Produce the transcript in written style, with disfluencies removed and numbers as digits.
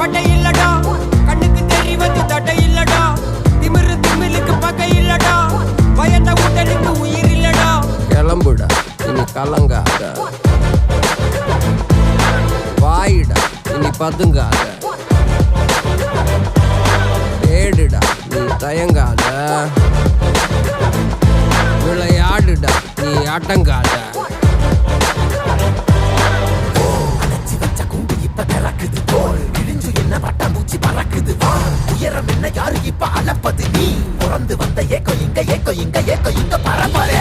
பட்டை இல்லடா, கண்ணுக்கு தெரிவது தடை இல்லடா, திமிரு திமிலுக்கு பகை இல்லடா, பயந்த உடலுக்கு உயிர் இல்லடா. கிளம்புடா இனி கலங்காத, வாயிடா இனி பதுங்காத, தேடுடா நீ தயங்காத, விளையாடுடா நீ அடங்காத. உயரம் என்ன யாரு இப்ப அளப்பது, நீ பிறந்து வந்த ஏக்கோ இங்க பரம்பரை.